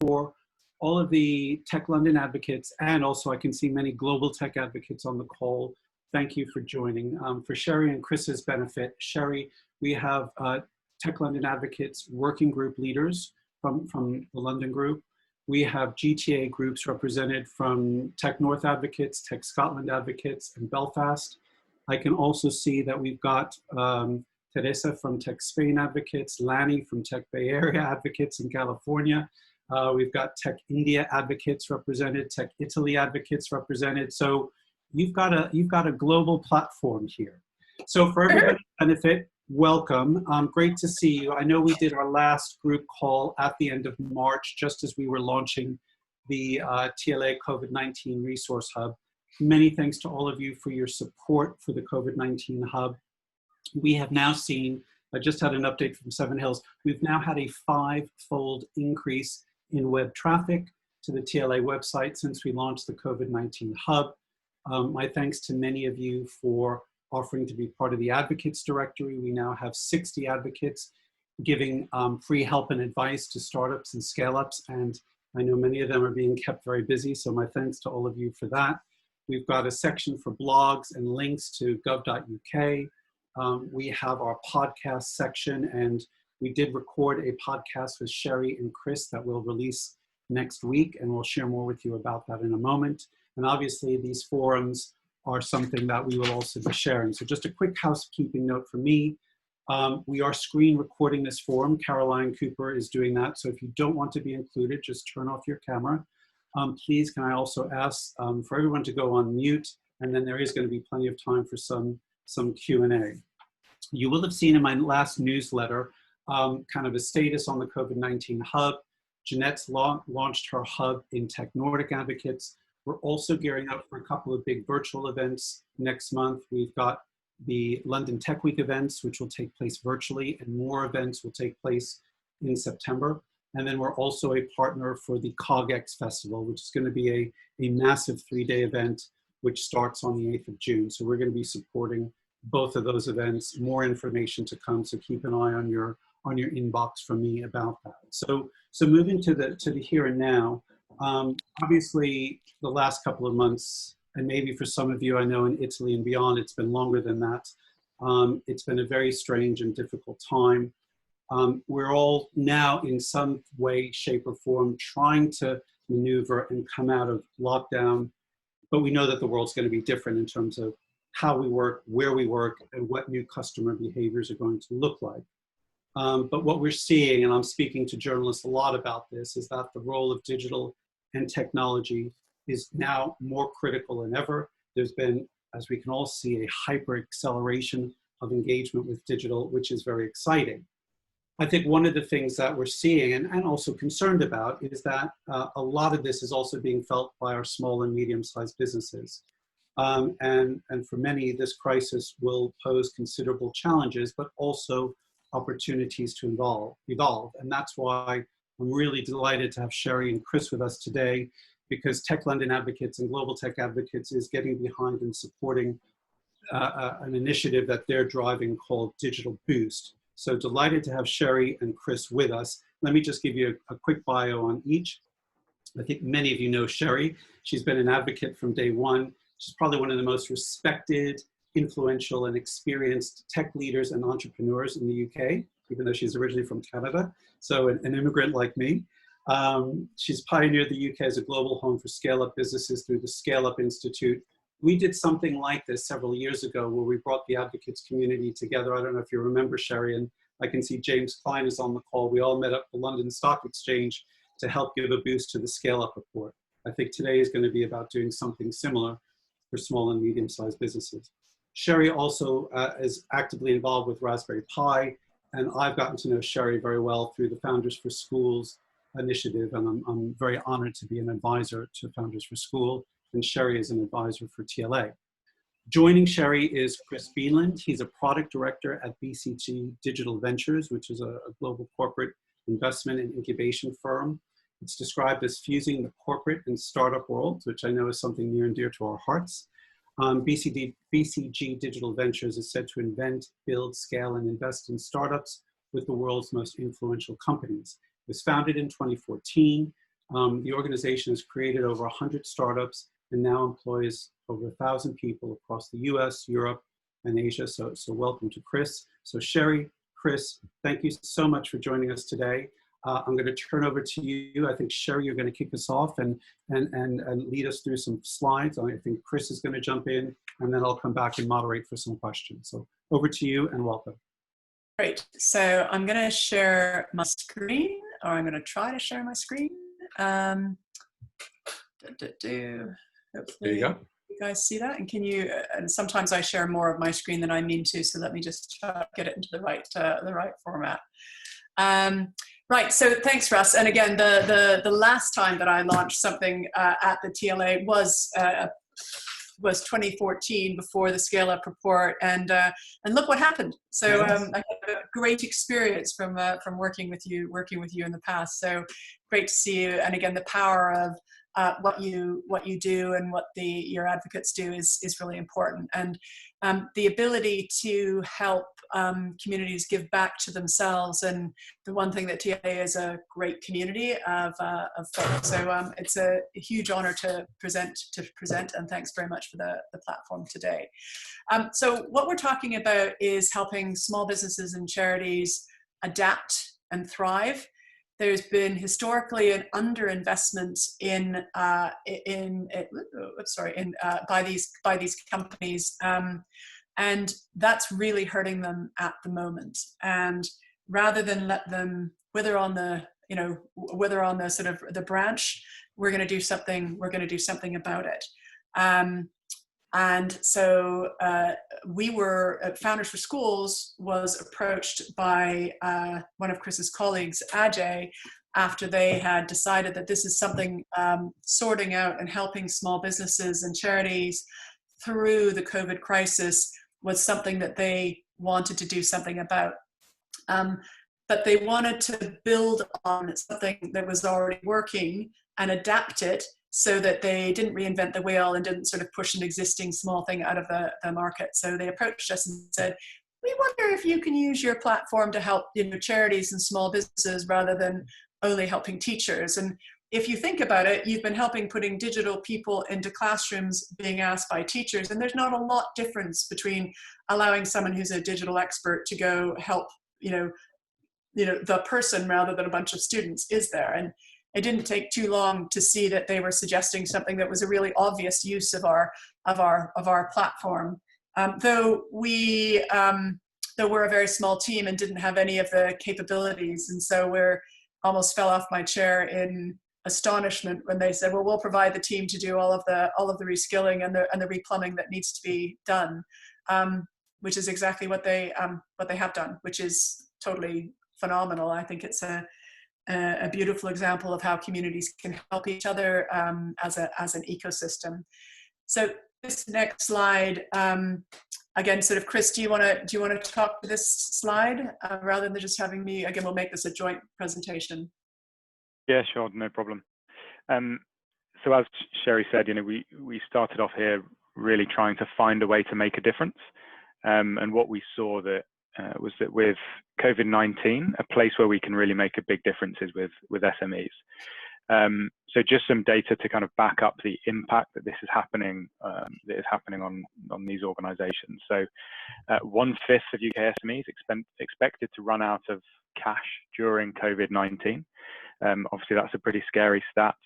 for all of the Tech London advocates, and also I can see many global tech advocates on the call. Thank you for joining. For Sherry and Chris's benefit, Sherry, we have Tech London advocates working group leaders from the London group. We have GTA groups represented from Tech North advocates, Tech Scotland advocates, and Belfast. I can also see that we've got Teresa from Tech Spain advocates, Lanny from Tech Bay Area advocates in California. We've got Tech India advocates represented, Tech Italy advocates represented. So you've got a global platform here. So for everybody's benefit, welcome. Great to see you. I know we did our last group call at the end of March, just as we were launching the TLA COVID-19 Resource Hub. Many thanks to all of you for your support for the COVID-19 Hub. We have now seen, I just had an update from Seven Hills, we've now had a 5-fold increase in web traffic to the TLA website since we launched the COVID-19 Hub. My thanks to many of you for offering to be part of the advocates directory. We now have 60 advocates giving free help and advice to startups and scale-ups, and I know many of them are being kept very busy, so my thanks to all of you for that. We've got a section for blogs and links to gov.uk. We have our podcast section, and we did record a podcast with Sherry and Chris that we'll release next week, and we'll share more with you about that in a moment. And obviously these forums are something that we will also be sharing. So just a quick housekeeping note for me. We are screen recording this forum. Caroline Cooper is doing that. So if you don't want to be included, just turn off your camera. Please, can I also ask for everyone to go on mute, and then there is going to be plenty of time for some Q&A. You will have seen in my last newsletter kind of a status on the COVID-19 Hub. Jeanette's launched her hub in Tech Nordic Advocates. We're also gearing up for a couple of big virtual events next month. We've got the London Tech Week events, which will take place virtually, and more events will take place in September. And then we're also a partner for the CogX Festival, which is going to be a massive 3-day event, which starts on the 8th of June. So we're going to be supporting both of those events. More information to come, so keep an eye on your inbox from me about that. So moving to the here and now. Obviously, the last couple of months, and maybe for some of you, I know in Italy and beyond, it's been longer than that. It's been a very strange and difficult time. We're all now in some way, shape, or form trying to maneuver and come out of lockdown, but we know that the world's going to be different in terms of how we work, where we work, and what new customer behaviors are going to look like. But what we're seeing, and I'm speaking to journalists a lot about this, is that the role of digital and technology is now more critical than ever. There's been, as we can all see, a hyper acceleration of engagement with digital, which is very exciting. I think one of the things that we're seeing and also concerned about is that a lot of this is also being felt by our small and medium-sized businesses. And for many, this crisis will pose considerable challenges, but also opportunities to evolve. And that's why I'm really delighted to have Sherry and Chris with us today, because Tech London Advocates and Global Tech Advocates is getting behind and supporting an initiative that they're driving called Digital Boost. So delighted to have Sherry and Chris with us. Let me just give you a quick bio on each. I think many of you know Sherry. She's been an advocate from day one. She's probably one of the most respected, influential, and experienced tech leaders and entrepreneurs in the UK, even though she's originally from Canada, so an immigrant like me. She's pioneered the UK as a global home for scale-up businesses through the Scale Up Institute. We did something like this several years ago where we brought the advocates community together. I don't know if you remember, Sherry, and I can see James Klein is on the call. We all met up at the London Stock Exchange to help give a boost to the Scale Up report. I think today is going to be about doing something similar for small and medium-sized businesses. Sherry also is actively involved with Raspberry Pi, and I've gotten to know Sherry very well through the Founders for Schools initiative, and I'm very honored to be an advisor to Founders for School, and Sherry is an advisor for TLA. Joining Sherry is Chris Beanland. He's a product director at BCG Digital Ventures, which is a global corporate investment and incubation firm. It's described as fusing the corporate and startup worlds, which I know is something near and dear to our hearts. BCG Digital Ventures is said to invent, build, scale, and invest in startups with the world's most influential companies. It was founded in 2014. The organization has created over 100 startups and now employs over 1,000 people across the US, Europe, and Asia. So welcome to Chris. So Sherry, Chris, thank you so much for joining us today. I'm going to turn over to you. I think, Sherry, you're going to kick us off and lead us through some slides. I think Chris is going to jump in, and then I'll come back and moderate for some questions. So over to you, and welcome. Great. So I'm going to share my screen, or I'm going to try to share my screen. Hopefully there you go. You guys see that? And can you, and sometimes I share more of my screen than I mean to, so let me just try to get it into the right format. Right, so thanks, Russ. And again, the last time that I launched something at the TLA was 2014, before the Scale Up report, and look what happened. So I had a great experience from working with you in the past. So great to see you. And again, the power of what you do and what your advocates do is really important. And the ability to help communities give back to themselves. And the one thing that TLA is a great community of folks. So it's a huge honor to present, and thanks very much for the platform today. So what we're talking about is helping small businesses and charities adapt and thrive. There's been historically an underinvestment by these companies, and that's really hurting them at the moment. And rather than let them wither on the sort of the branch, we're going to do something. We're going to do something about it. And so we were at Founders for Schools was approached by one of Chris's colleagues, Ajay, after they had decided that this is something sorting out and helping small businesses and charities through the COVID crisis was something that they wanted to do something about. But they wanted to build on something that was already working and adapt it, so that they didn't reinvent the wheel and didn't sort of push an existing small thing out of the market. So they approached us and said, we wonder if you can use your platform to help charities and small businesses rather than only helping teachers. And if you think about it, you've been helping putting digital people into classrooms being asked by teachers, and there's not a lot difference between allowing someone who's a digital expert to go help the person rather than a bunch of students, is there? And it didn't take too long to see that they were suggesting something that was a really obvious use of our platform. Though we're a very small team and didn't have any of the capabilities, and so we're almost fell off my chair in astonishment when they said, "Well, we'll provide the team to do all of the reskilling and the replumbing that needs to be done," which is exactly what they have done, which is totally phenomenal. I think it's a beautiful example of how communities can help each other as an ecosystem. So this next slide, again, sort of, Chris, do you want to talk to this slide rather than just having me? Again, we'll make this a joint presentation. Yeah, sure, no problem. So as Sherry said, we started off here really trying to find a way to make a difference, and what we saw was that with COVID-19, a place where we can really make a big difference is with SMEs. So just some data to kind of back up the impact that this is happening, on these organizations. So 1/5 of UK SMEs expected to run out of cash during COVID-19. Obviously that's a pretty scary stat.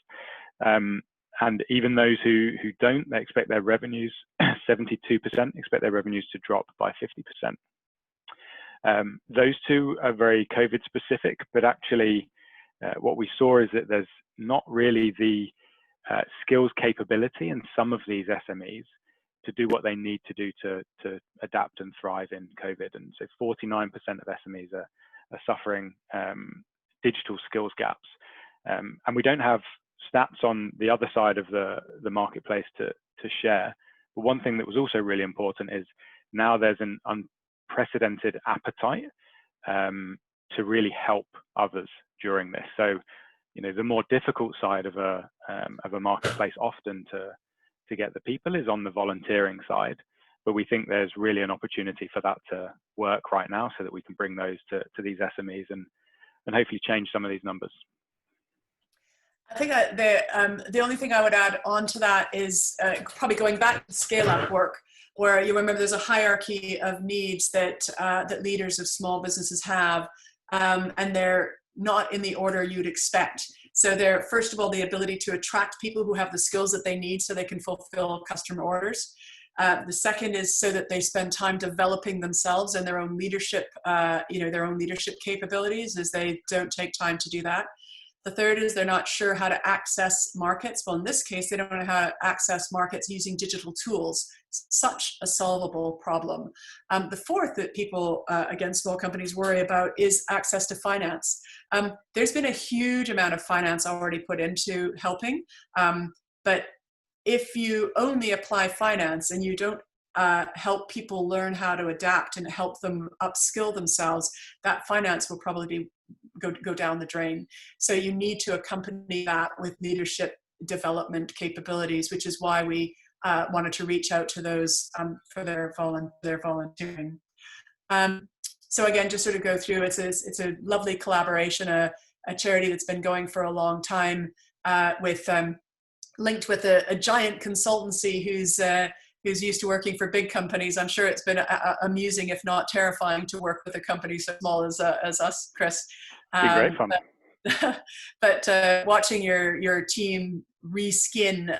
And even those who don't, they expect their revenues, 72% expect their revenues to drop by 50%. Those two are very COVID specific, but actually what we saw is that there's not really the skills capability in some of these SMEs to do what they need to do to adapt and thrive in COVID. And so 49% of SMEs are suffering digital skills gaps. And we don't have stats on the other side of the marketplace to share. But one thing that was also really important is now there's an unprecedented appetite to really help others during this. So, the more difficult side of a marketplace often to get the people is on the volunteering side. But we think there's really an opportunity for that to work right now, so that we can bring those to these SMEs and hopefully change some of these numbers. I think the only thing I would add on to that is probably going back to scale-up work, where you remember there's a hierarchy of needs that that leaders of small businesses have, and they're not in the order you'd expect. So they're, first of all, the ability to attract people who have the skills that they need so they can fulfill customer orders. The second is so that they spend time developing themselves and their own leadership, their own leadership capabilities, as they don't take time to do that. The third is they're not sure how to access markets. Well, in this case, they don't know how to access markets using digital tools. Such a solvable problem. The fourth that people, again, small companies worry about is access to finance. There's been a huge amount of finance already put into helping, but if you only apply finance and you don't help people learn how to adapt and help them upskill themselves, that finance will probably go down the drain. So you need to accompany that with leadership development capabilities, which is why we wanted to reach out to those for their volunteering. So again, just sort of go through, it's a lovely collaboration, a charity that's been going for a long time, linked with a giant consultancy who's used to working for big companies. I'm sure it's been amusing, if not terrifying, to work with a company so small as us, Chris. Be great fun. But watching your team reskin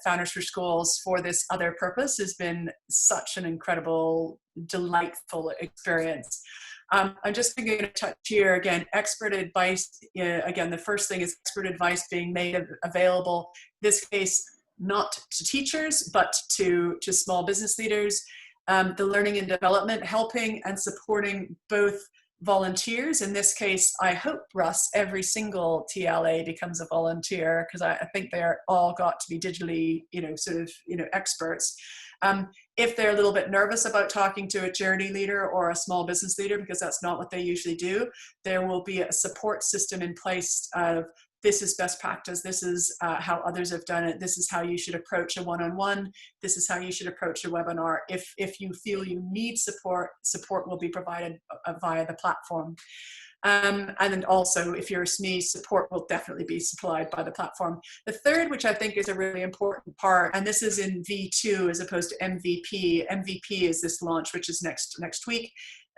Founders for Schools for this other purpose has been such an incredible, delightful experience. I'm just going to touch here again, expert advice. Again, the first thing is expert advice being made available, in this case, not to teachers, but to small business leaders. The learning and development, helping and supporting both volunteers. In this case, I hope, Russ, every single TLA becomes a volunteer, because I think they're all got to be digitally, experts. If they're a little bit nervous about talking to a charity leader or a small business leader, because that's not what they usually do, there will be a support system in place of, this is best practice, this is how others have done it, this is how you should approach a one-on-one, this is how you should approach a webinar. If you feel you need support will be provided via the platform. And then also, if you're a SME, support will definitely be supplied by the platform. The third, which I think is a really important part, and this is in V2 as opposed to MVP. MVP is this launch, which is next week.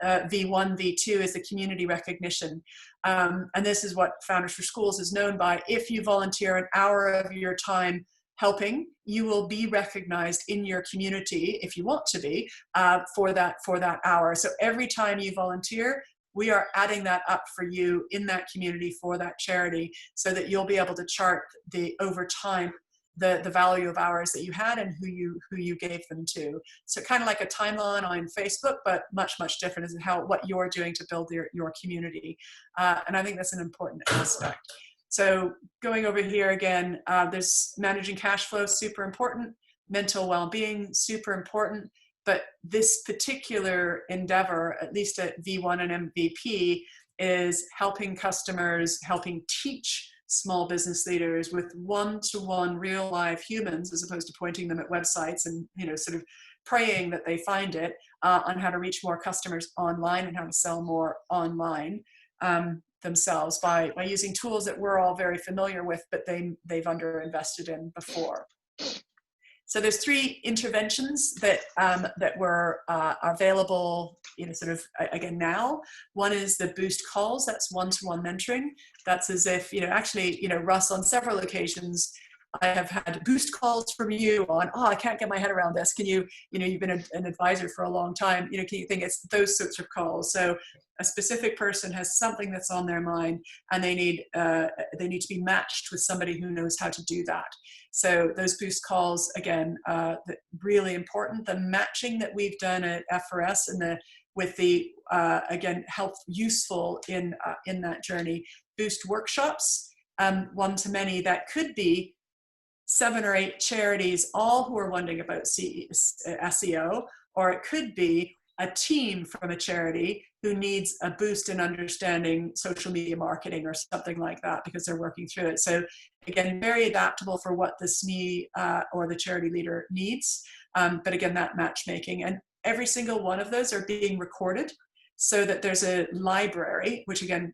V1, V2 is the community recognition. And this is what Founders for Schools is known by. If you volunteer an hour of your time helping, you will be recognized in your community, if you want to be, for that hour. So every time you volunteer, we are adding that up for you in that community for that charity, so that you'll be able to chart over time the value of hours that you had and who you gave them to. So kind of like a timeline on Facebook, but much different is what you're doing to build your community. And I think that's an important aspect. So going over here again, there's managing cash flow, super important. Mental well-being, super important. But this particular endeavor, at least at V1 and MVP, is helping customers, helping teach small business leaders with one-to-one real live humans, as opposed to pointing them at websites and sort of praying that they find it, on how to reach more customers online and how to sell more online themselves by using tools that we're all very familiar with, but they've underinvested in before. So there's 3 interventions that were available, again now. One is the boost calls. That's one-to-one mentoring. That's as if, Russ, on several occasions, I have had boost calls from you on, I can't get my head around this. Can you've been an advisor for a long time. Can you think it's those sorts of calls? So a specific person has something that's on their mind, and they need to be matched with somebody who knows how to do that. So those boost calls, again, really important. The matching that we've done at FRS and with the help useful in that journey. Boost workshops, one-to-many, that could be 7 or 8 charities, all who are wondering about SEO, or it could be a team from a charity who needs a boost in understanding social media marketing or something like that because they're working through it. So again, very adaptable for what the SME or the charity leader needs. But again, that matchmaking, and every single one of those are being recorded so that there's a library, which again,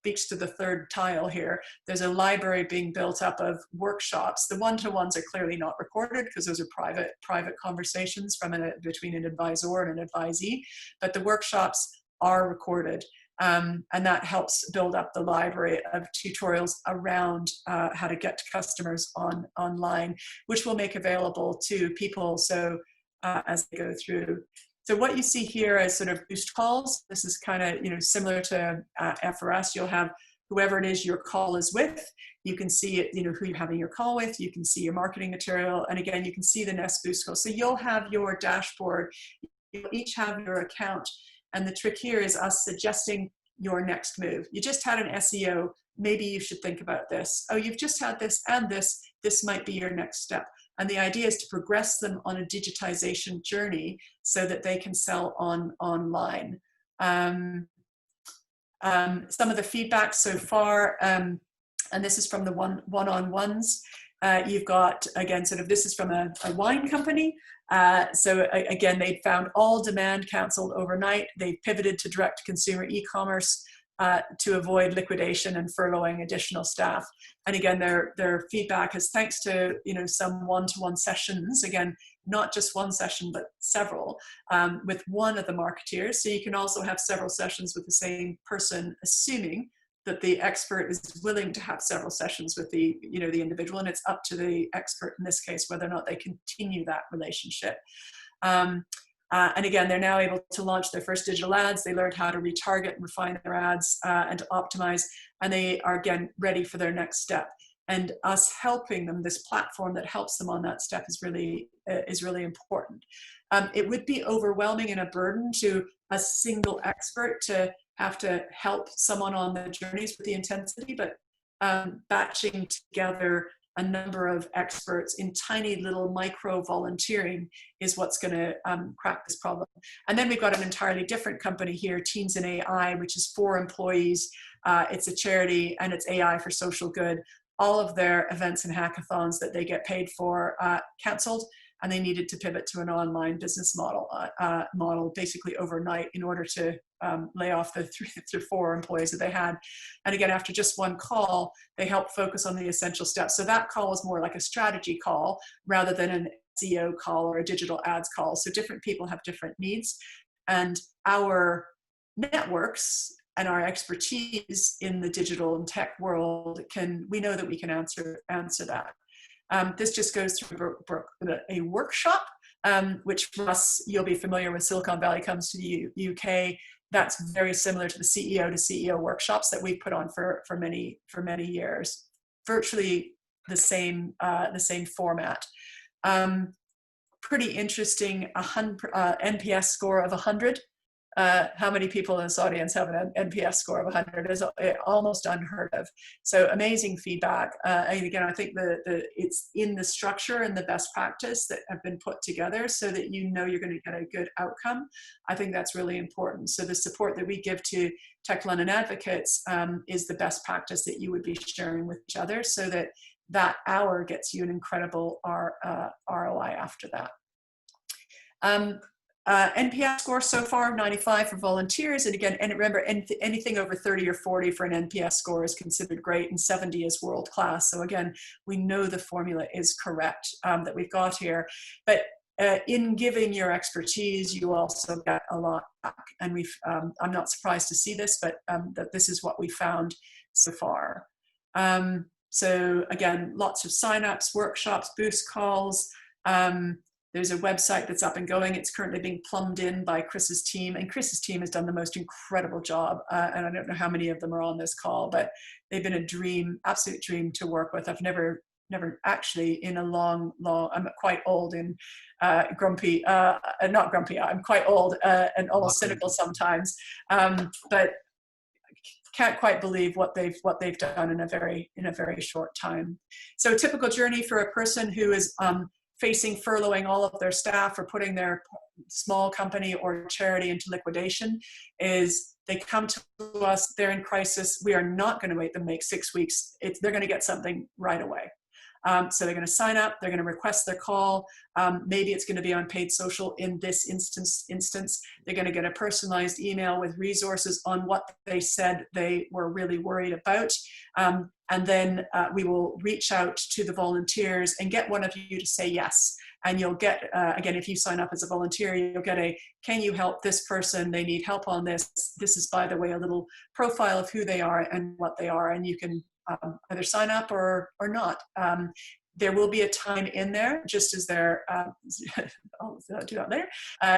speaks to the third tile here. There's a library being built up of workshops. The one-to-ones are clearly not recorded because those are private conversations between an advisor and an advisee, but the workshops are recorded. And that helps build up the library of tutorials around how to get to customers online, which we'll make available to people as they go through. So what you see here is sort of boost calls. This is kind of similar to FRS. You'll have whoever it is your call is with. You can see it, who you're having your call with. You can see your marketing material, and again, you can see the Nest Boost call. So you'll have your dashboard. You'll each have your account. And the trick here is us suggesting your next move. You just had an SEO, maybe you should think about this. Oh, you've just had this and this might be your next step. And the idea is to progress them on a digitization journey so that they can sell online. Some of the feedback so far, and this is from the one-on-ones, you've got, again, sort of this is from a wine company. So again, they'd found all demand canceled overnight. They pivoted to direct-to-consumer e-commerce to avoid liquidation and furloughing additional staff. And again, their feedback is thanks to some one-to-one sessions. Again, not just one session, but several with one of the marketeers. So you can also have several sessions with the same person, assuming that the expert is willing to have several sessions with the individual, and it's up to the expert in this case whether or not they continue that relationship. And again, they're now able to launch their first digital ads. They learned how to retarget and refine their ads and to optimize, and they are again ready for their next step. And us helping them, this platform that helps them on that step, is really important. It would be overwhelming and a burden to a single expert to have to help someone on the journeys with the intensity, but batching together a number of experts in tiny little micro volunteering is what's going to crack this problem. And then we've got an entirely different company here, Teens in AI, which is 4 employees. It's a charity and it's AI for social good. All of their events and hackathons that they get paid for canceled, and they needed to pivot to an online business model basically overnight in order to lay off the 4 employees that they had. And again, after just one call, they helped focus on the essential steps. So that call was more like a strategy call rather than an SEO call or a digital ads call. So different people have different needs, and our networks and our expertise in the digital and tech world we know that we can answer that. This just goes through a workshop, which Russ, you'll be familiar with. Silicon Valley comes to the UK. That's very similar to the CEO to CEO workshops that we've put on for many years. Virtually the same format. Pretty interesting. NPS score of 100. How many people in this audience have an NPS score of 100? Is almost unheard of. So amazing feedback. And again, I think it's in the structure and the best practice that have been put together so that you're going to get a good outcome. I think that's really important. So the support that we give to Tech London advocates is the best practice that you would be sharing with each other, so that hour gets you an incredible ROI after that. NPS score so far 95 for volunteers, and again, and remember, anything over 30 or 40 for an NPS score is considered great, and 70 is world class. So again, we know the formula is correct that we've got here, but in giving your expertise, you also get a lot back. And I'm not surprised to see this, but that this is what we found so far. So again, lots of signups, workshops, boost calls. There's a website that's up and going. It's currently being plumbed in by Chris's team, and Chris's team has done the most incredible job. And I don't know how many of them are on this call, but they've been a dream, absolute dream to work with. I've never actually in a long, I'm quite old and not grumpy. I'm quite old and almost cynical sometimes, but can't quite believe what they've done in a very short time. So a typical journey for a person who is facing furloughing all of their staff or putting their small company or charity into liquidation is they come to us, they're in crisis. We are not going to wait them make 6 weeks. They're going to get something right away. So they're going to sign up, they're going to request their call. Maybe it's going to be on paid social in this instance. They're going to get a personalized email with resources on what they said they were really worried about. And then we will reach out to the volunteers and get one of you to say yes. And you'll get, again, if you sign up as a volunteer, you'll get a, can you help this person? They need help on this. This is, by the way, a little profile of who they are and what they are. And you can either sign up or not. There will be a time in there, just as there, I'll do that later,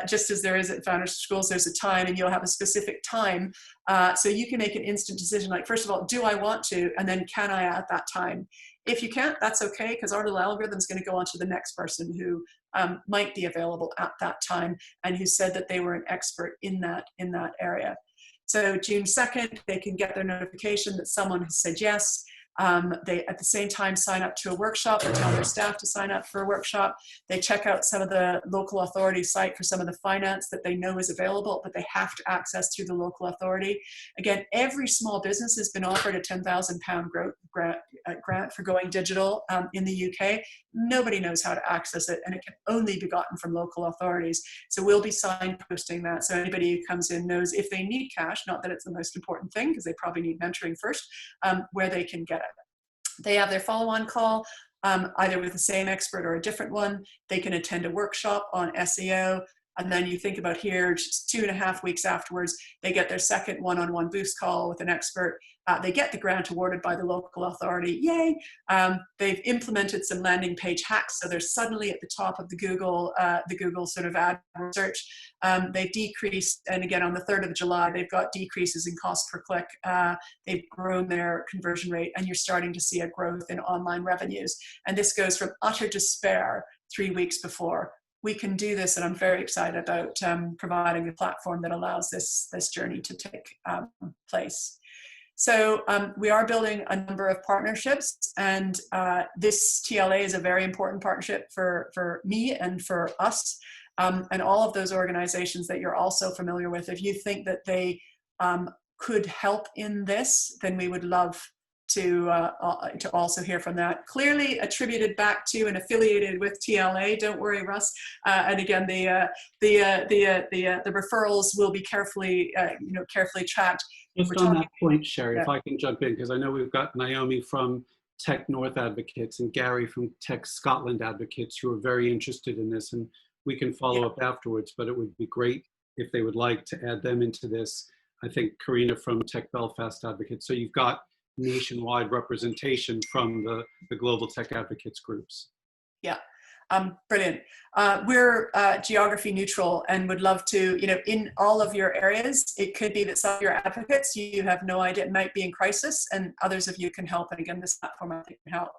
just as there is at Founders Schools, there's a time, and you'll have a specific time. So you can make an instant decision, like, first of all, do I want to? And then can I at that time? If you can't, that's okay, because our little algorithm is going to go on to the next person who might be available at that time and who said that they were an expert in that area. So June 2nd, they can get their notification that someone has said yes. They at the same time sign up to a workshop or tell their staff to sign up for a workshop. They check out some of the local authority site for some of the finance that they know is available, but they have to access through the local authority. Again, every small business has been offered a £10,000 grant for going digital in the UK. Nobody knows how to access it, and it can only be gotten from local authorities. So we'll be signposting that, so anybody who comes in knows if they need cash, not that it's the most important thing, because they probably need mentoring first, where they can get it. They have their follow-on call, either with the same expert or a different one. They can attend a workshop on SEO. And then you think about here, just 2.5 weeks afterwards, they get their second one-on-one boost call with an expert. They get the grant awarded by the local authority. Yay! They've implemented some landing page hacks, so they're suddenly at the top of the Google sort of ad search. They've decreased, and again on the 3rd of July, they've got decreases in cost per click. They've grown their conversion rate, and you're starting to see a growth in online revenues. And this goes from utter despair 3 weeks before. We can do this, and I'm very excited about providing a platform that allows this journey to take place. So we are building a number of partnerships, and this TLA is a very important partnership for me and for us, and all of those organizations that you're also familiar with. If you think that they could help in this, then we would love to also hear from that. Clearly attributed back to and affiliated with TLA. Don't worry, Russ. And again, the referrals will be carefully carefully tracked. Just on that point, Sherry, if I can jump in, because I know we've got Naomi from Tech North Advocates and Gary from Tech Scotland Advocates who are very interested in this, and we can follow up afterwards, but it would be great if they would like to add them into this. I think Karina from Tech Belfast Advocates. So you've got nationwide representation from the global tech advocates groups. Yeah, brilliant. We're geography neutral and would love to, in all of your areas, it could be that some of your advocates, you have no idea, might be in crisis, and others of you can help. And again, this platform I think can help.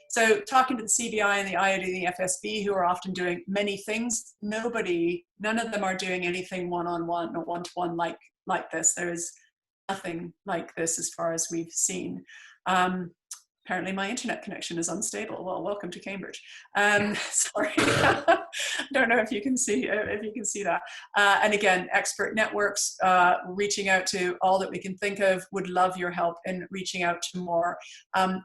So talking to the CBI and the IOD and the FSB, who are often doing many things, none of them are doing anything one-on-one or one-to-one like this. There is nothing like this as far as we've seen. Apparently my internet connection is unstable. Well, welcome to Cambridge. Sorry, don't know if you can see that. And again, expert networks, reaching out to all that we can think of. Would love your help in reaching out to more.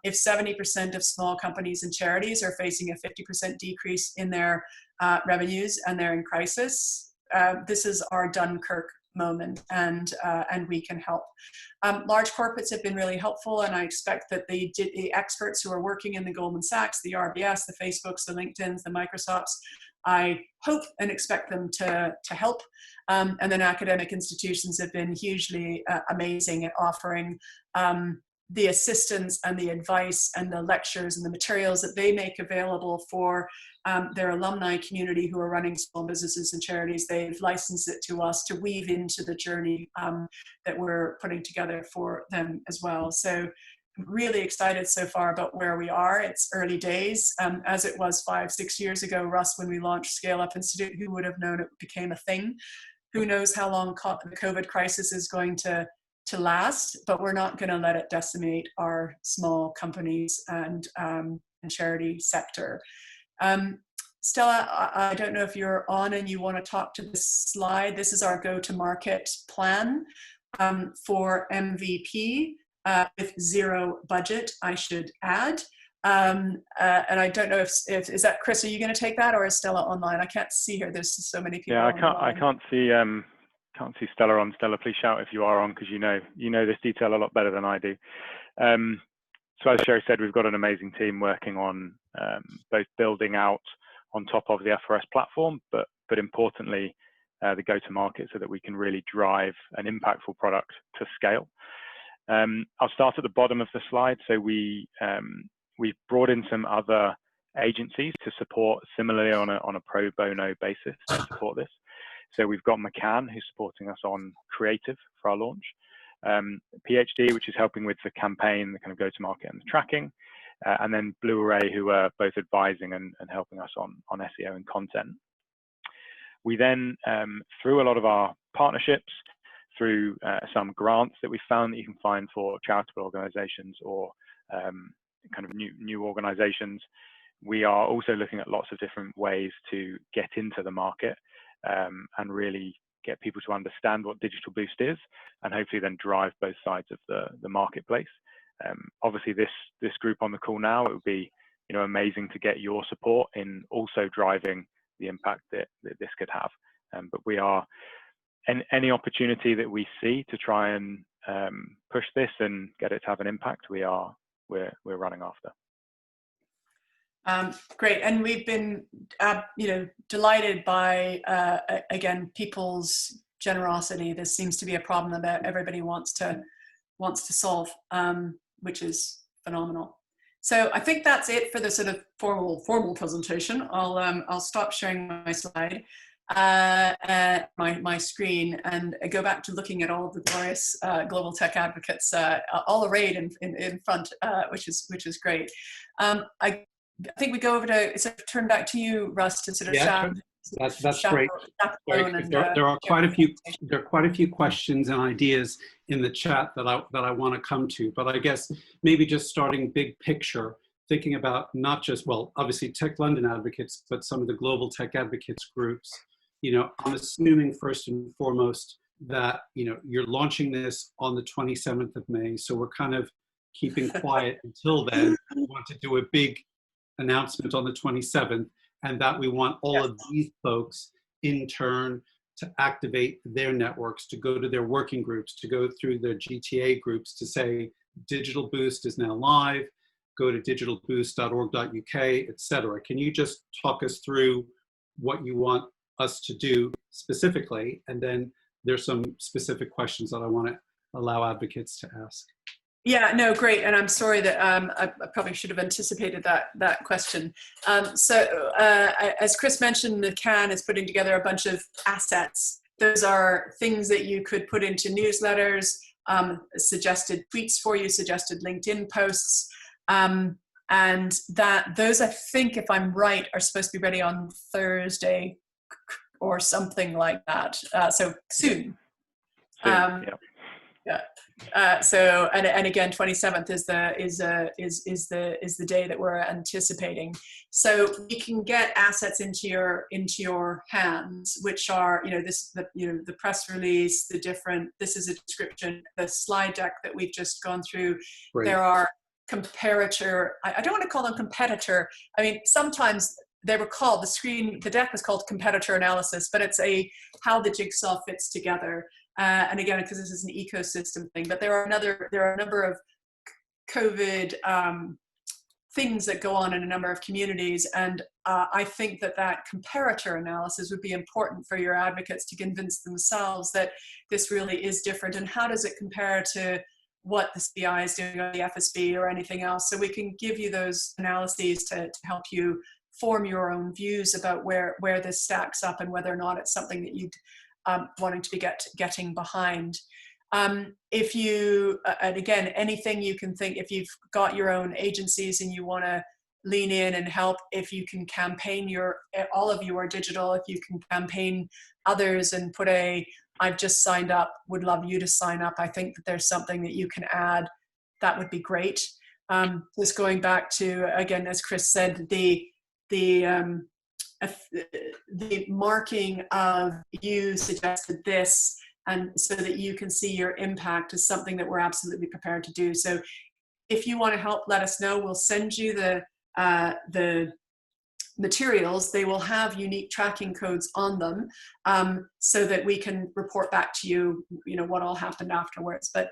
If 70% of small companies and charities are facing a 50% decrease in their revenues and they're in crisis, this is our Dunkirk moment, and we can help. Large corporates have been really helpful, and I expect that the experts who are working in the Goldman Sachs, the RBS, the Facebooks, the LinkedIns, the Microsofts, I hope and expect them to help. And then academic institutions have been hugely amazing at offering the assistance and the advice and the lectures and the materials that they make available for their alumni community who are running small businesses and charities. They've licensed it to us to weave into the journey that we're putting together for them as well. So I'm really excited so far about where we are. It's early days, as it was 5-6 years ago, Russ, when we launched Scale Up Institute. Who would have known it became a thing? Who knows how long the COVID crisis is going to last, but we're not going to let it decimate our small companies and charity sector. Stella, I don't know if you're on and you want to talk to this slide. This is our go-to-market plan for MVP with zero budget, I should add. And I don't know if is that Chris? Are you going to take that, or is Stella online? I can't see her. There's so many people. Yeah, online. I can't see Stella on. Stella, please shout if you are on, because you know this detail a lot better than I do. So as Sherry said, we've got an amazing team working on both building out on top of the FRS platform, but importantly, the go-to-market, so that we can really drive an impactful product to scale. I'll start at the bottom of the slide. So we've brought in some other agencies to support similarly on a pro bono basis to support this. So we've got McCann, who's supporting us on creative for our launch. PhD, which is helping with the campaign, the kind of go-to-market and the tracking, and then Blue Array, who are both advising and helping us on SEO and content. We then, through a lot of our partnerships, through some grants that we found that you can find for charitable organizations or kind of new organizations, we are also looking at lots of different ways to get into the market and really get people to understand what Digital Boost is, and hopefully then drive both sides of the marketplace. Obviously, this group on the call now, it would be amazing to get your support in also driving the impact that this could have. But we are, any opportunity that we see to try and push this and get it to have an impact, we're running after. Great, and we've been, delighted by again people's generosity. This seems to be a problem that everybody wants to solve, which is phenomenal. So I think that's it for the sort of formal presentation. I'll stop sharing my slide, my screen, and go back to looking at all of the glorious global tech advocates all arrayed in front, which is great. I think we go over to turn back to you, Russ, to sort of chat. That's great. There are quite a few questions and ideas in the chat that I want to come to, but I guess maybe just starting big picture, thinking about not just, well, obviously Tech London advocates, but some of the global tech advocates groups. I'm assuming first and foremost that you're launching this on the 27th of May, so we're kind of keeping quiet until then. We want to do a big announcement on the 27th, and that we want all of these folks in turn to activate their networks, to go to their working groups, to go through their GTA groups to say Digital Boost is now live, go to digitalboost.org.uk, etc. Can you just talk us through what you want us to do specifically? And then there's some specific questions that I want to allow advocates to ask. Yeah, no, great. And I'm sorry that I probably should have anticipated that question. As Chris mentioned, the CAN is putting together a bunch of assets. Those are things that you could put into newsletters, suggested tweets for you, suggested LinkedIn posts. And those, I think, if I'm right, are supposed to be ready on Thursday or something like that. So soon. Yeah. So again, 27th is the day that we're anticipating. So you can get assets into your hands, which are the press release, this is a description, the slide deck that we've just gone through. Right. There are comparator. I don't want to call them competitor. I mean, sometimes they were called the deck was called competitor analysis, but it's how the jigsaw fits together. And again, because this is an ecosystem thing, but there are a number of COVID things that go on in a number of communities, and I think that comparator analysis would be important for your advocates to convince themselves that this really is different, and how does it compare to what the CI is doing or the FSB or anything else. So we can give you those analyses to help you form your own views about where this stacks up and whether or not it's something that you'd wanting to be getting behind. If you, and again, anything you can think, if you've got your own agencies and you want to lean in and help, if you can campaign all of you are digital, if you can campaign others and put I've just signed up, would love you to sign up. I think that there's something that you can add, that would be great. Just going back to, again, as Chris said, the marking of you suggested this, and so that you can see your impact is something that we're absolutely prepared to do. So if you want to help, let us know. We'll send you the materials. They will have unique tracking codes on them, so that we can report back to you, what all happened afterwards. But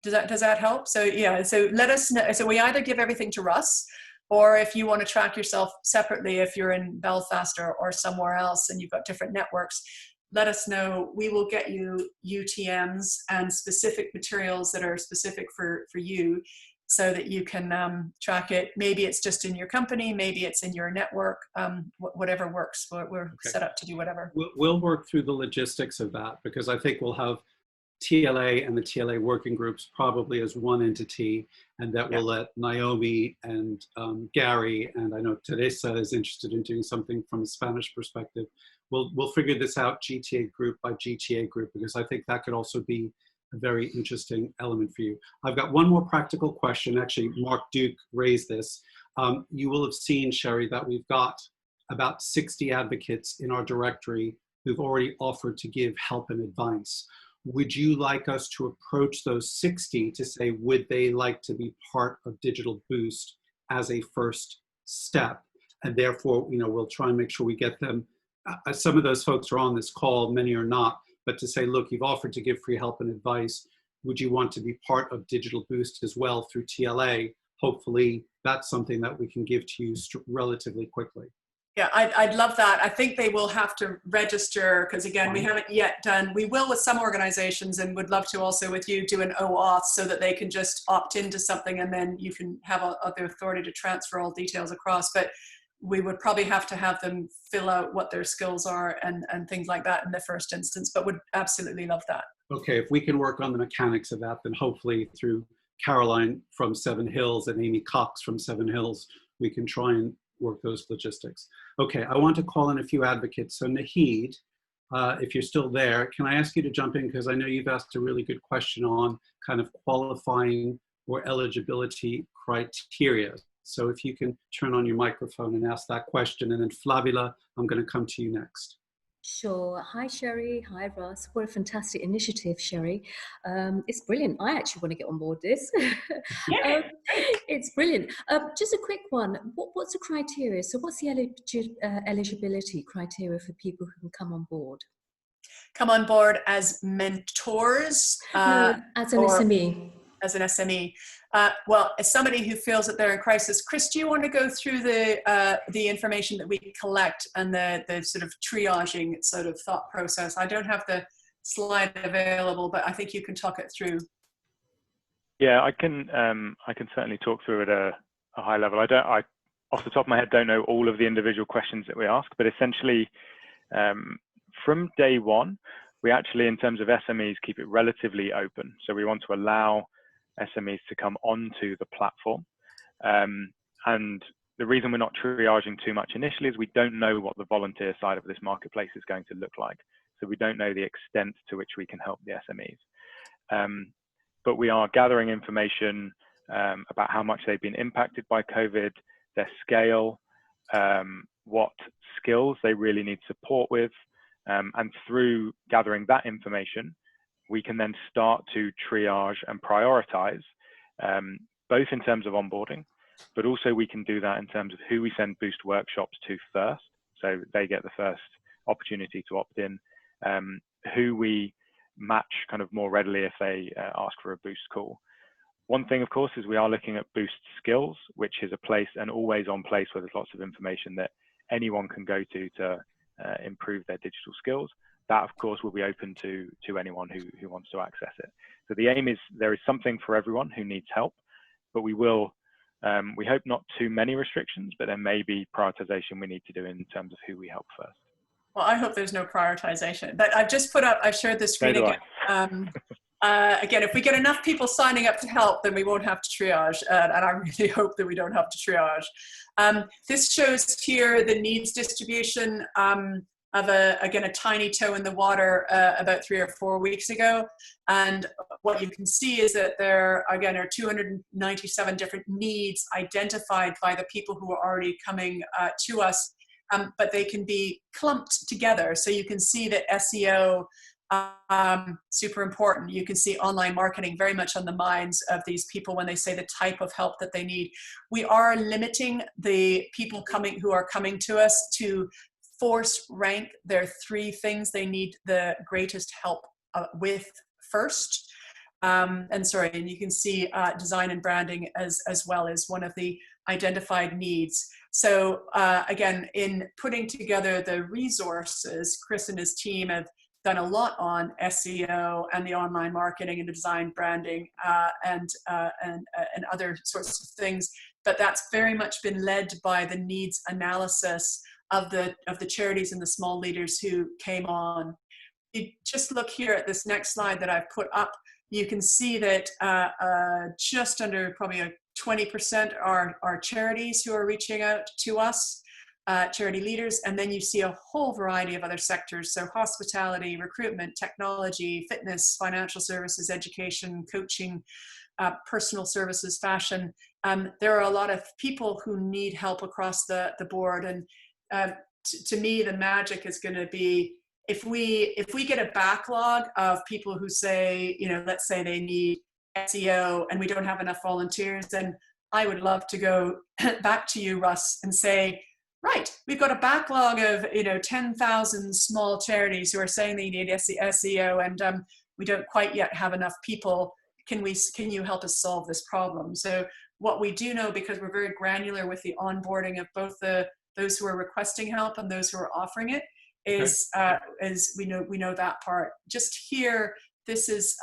does that help? So yeah, so let us know. So we either give everything to Russ, or if you want to track yourself separately, if you're in Belfast or somewhere else and you've got different networks, let us know. We will get you UTMs and specific materials that are specific for you, so that you can track it. Maybe it's just in your company, maybe it's in your network, whatever works. We're set up to do whatever. We'll work through the logistics of that, because I think we'll have TLA and the TLA working groups probably as one entity, and that will let Naomi and Gary, and I know Teresa is interested in doing something from a Spanish perspective. We'll figure this out GTA group by GTA group, because I think that could also be a very interesting element for you. I've got one more practical question. Actually, Mark Duke raised this. You will have seen, Sherry, that we've got about 60 advocates in our directory who've already offered to give help and advice. Would you like us to approach those 60 to say, would they like to be part of Digital Boost as a first step? And therefore, we'll try and make sure we get them. Some of those folks are on this call, many are not, but to say, look, you've offered to give free help and advice. Would you want to be part of Digital Boost as well through TLA? Hopefully that's something that we can give to you relatively quickly. Yeah, I'd love that. I think they will have to register, because again, we haven't yet done, we will with some organizations, and would love to also with you do an OAuth, so that they can just opt into something and then you can have the authority to transfer all details across. But we would probably have to have them fill out what their skills are and things like that in the first instance, but would absolutely love that. Okay, if we can work on the mechanics of that, then hopefully through Caroline from Seven Hills and Amy Cox from Seven Hills, we can try and work those logistics. Okay, I want to call in a few advocates. So Nahid, if you're still there, can I ask you to jump in? Because I know you've asked a really good question on kind of qualifying or eligibility criteria. So if you can turn on your microphone and ask that question. And then Flavia, I'm going to come to you next. Sure. Hi, Sherry. Hi, Russ. What a fantastic initiative, Sherry. It's brilliant. I actually want to get on board this. It's brilliant. Just a quick one. What's the criteria? So what's the eligibility criteria for people who can come on board? Come on board as mentors? No, as an SME. As an SME. Well, as somebody who feels that they're in crisis, Chris, do you want to go through the information that we collect and the sort of triaging sort of thought process? I don't have the slide available, but I think you can talk it through. Yeah, I can certainly talk through it at a high level. I off the top of my head don't know all of the individual questions that we ask, but essentially from day one, we actually, in terms of SMEs, keep it relatively open. So we want to allow SMEs to come onto the platform. And the reason we're not triaging too much initially is we don't know what the volunteer side of this marketplace is going to look like. So we don't know the extent to which we can help the SMEs. But we are gathering information about how much they've been impacted by COVID, their scale, what skills they really need support with. And through gathering that information, we can then start to triage and prioritize, both in terms of onboarding, but also we can do that in terms of who we send Boost workshops to first, so they get the first opportunity to opt in, who we match kind of more readily if they ask for a Boost call. One thing, of course, is we are looking at Boost Skills, which is a place, an always-on place where there's lots of information that anyone can go to improve their digital skills. That, of course, will be open to anyone who wants to access it. So the aim is there is something for everyone who needs help, but we will, we hope not too many restrictions, but there may be prioritization we need to do in terms of who we help first. Well, I hope there's no prioritization, but I've just put up, I've shared the screen again. Again, if we get enough people signing up to help, then we won't have to triage. And I really hope that we don't have to triage. This shows here the needs distribution of again, a tiny toe in the water about 3 or 4 weeks ago. And what you can see is that there, again, are 297 different needs identified by the people who are already coming to us, but they can be clumped together. So you can see that SEO super important. You can see online marketing very much on the minds of these people when they say the type of help that they need. We are limiting the people who are coming to us to force rank their 3 things they need the greatest help with first. And you can see design and branding as well as one of the identified needs. So again, in putting together the resources, Chris and his team have done a lot on SEO and the online marketing and the design branding and other sorts of things. But that's very much been led by the needs analysis of the charities and the small leaders who came on. You just look here at this next slide that I've put up. You can see that just under probably 20% are charities who are reaching out to us, charity leaders, and then you see a whole variety of other sectors. So hospitality, recruitment, technology, fitness, financial services, education, coaching, personal services, fashion. There are a lot of people who need help across the board. And to me, the magic is going to be if we get a backlog of people who say, let's say they need SEO and we don't have enough volunteers, then I would love to go back to you, Russ, and say, right, we've got a backlog of 10,000 small charities who are saying they need SEO, and we don't quite yet have enough people. Can you help us solve this problem? So what we do know, because we're very granular with the onboarding of both those who are requesting help and those who are offering it, is we know that part. Just here, this is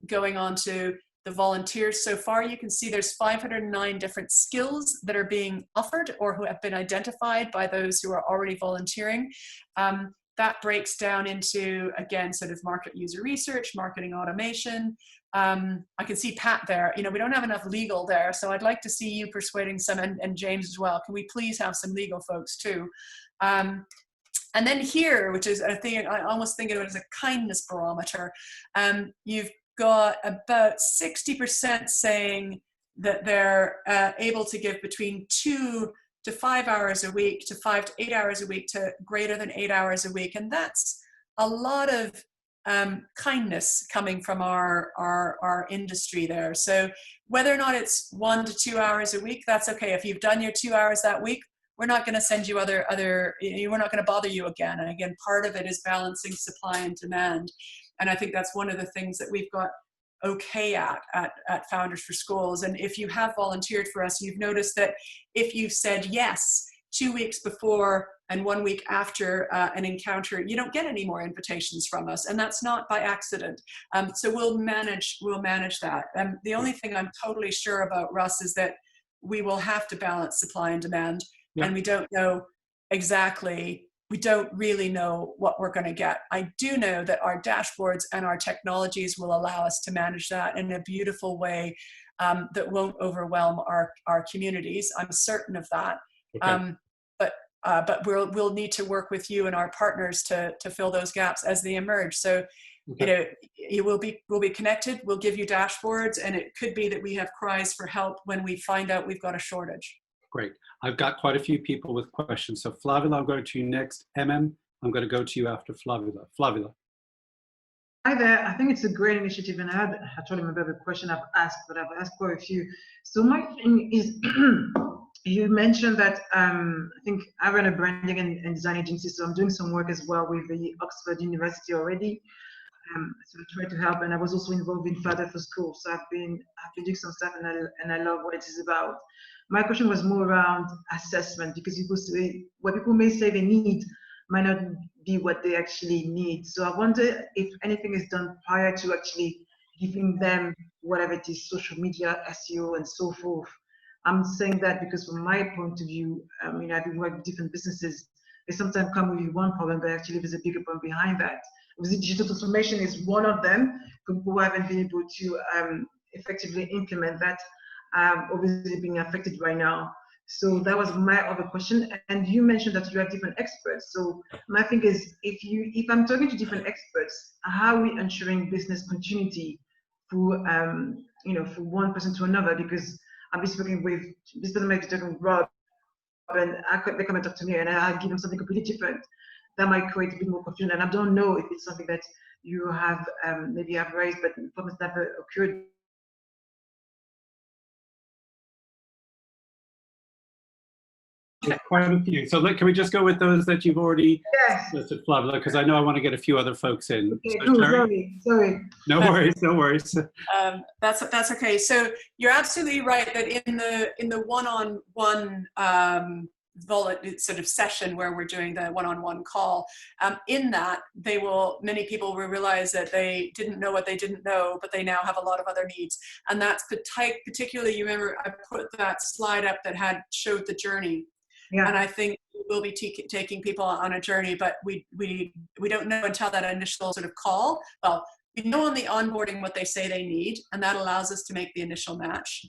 going on to the volunteers so far. You can see there's 509 different skills that are being offered or who have been identified by those who are already volunteering. That breaks down into, again, sort of market user research, marketing automation. I can see Pat there. We don't have enough legal there, so I'd like to see you persuading some, and James as well. Can we please have some legal folks too? And then here, which is a thing, I almost think of it as a kindness barometer. You've got about 60% saying that they're able to give between 2 to 5 hours a week, to 5 to 8 hours a week, to greater than 8 hours a week. And that's a lot of kindness coming from our industry there. So whether or not it's 1 to 2 hours a week, that's okay. If you've done your 2 hours that week, we're not going to send you we're not going to bother you again. And again, part of it is balancing supply and demand. And I think that's one of the things that we've got okay at Founders for Schools. And if you have volunteered for us, you've noticed that if you've said yes 2 weeks before and 1 week after an encounter, you don't get any more invitations from us. And that's not by accident. So we'll manage that. The only thing I'm totally sure about, Russ, is that we will have to balance supply and demand. Yeah. And we don't know exactly, we don't really know what we're going to get. I do know that our dashboards and our technologies will allow us to manage that in a beautiful way that won't overwhelm our communities. I'm certain of that. Okay. But we'll need to work with you and our partners to fill those gaps as they emerge. So, okay. We'll be connected. We'll give you dashboards, and it could be that we have cries for help when we find out we've got a shortage. Great. I've got quite a few people with questions. So Flavia, I'm going to you next. I'm going to go to you after Flavia. Flavia. Hi there. I think it's a great initiative, and I actually remember the question I've asked, but I've asked quite a few. So my thing is, you mentioned that I think I run a branding and design agency, so I'm doing some work as well with the Oxford University already. So I try to help, and I was also involved in Father for School. So I've been doing some stuff, and I love what it is about. My question was more around assessment, because what people may say they need might not be what they actually need. So I wonder if anything is done prior to actually giving them whatever it is, social media, SEO, and so forth. I'm saying that because from my point of view, I've been working with different businesses. They sometimes come with one problem, but actually there's a bigger problem behind that. Obviously, digital transformation is one of them. People haven't been able to effectively implement that. Obviously being affected right now. So that was my other question. And you mentioned that you have different experts. So my thing is, if I'm talking to different experts, how are we ensuring business continuity for for one person to another? Because I'll be speaking with this doesn't make talking with Rob, and they come and talk to me, and I give them something completely different. That might create a bit more confusion, and I don't know if it's something that you have maybe have raised, but problems never occurred. Quite a few. So can we just go with those that you've already Yes. listed, Flavia, because I know I want to get a few other folks in. Okay, So, cool. Sherry? Sorry. No worries, no worries. That's okay. So you're absolutely right that in the one-on-one sort of session where we're doing the one-on-one call, in that many people will realize that they didn't know what they didn't know, but they now have a lot of other needs. And that's particularly, you remember I put that slide up that showed the journey. Yeah. And I think we'll be taking people on a journey, but we don't know until that initial sort of call. Well, we know on the onboarding what they say they need, and that allows us to make the initial match.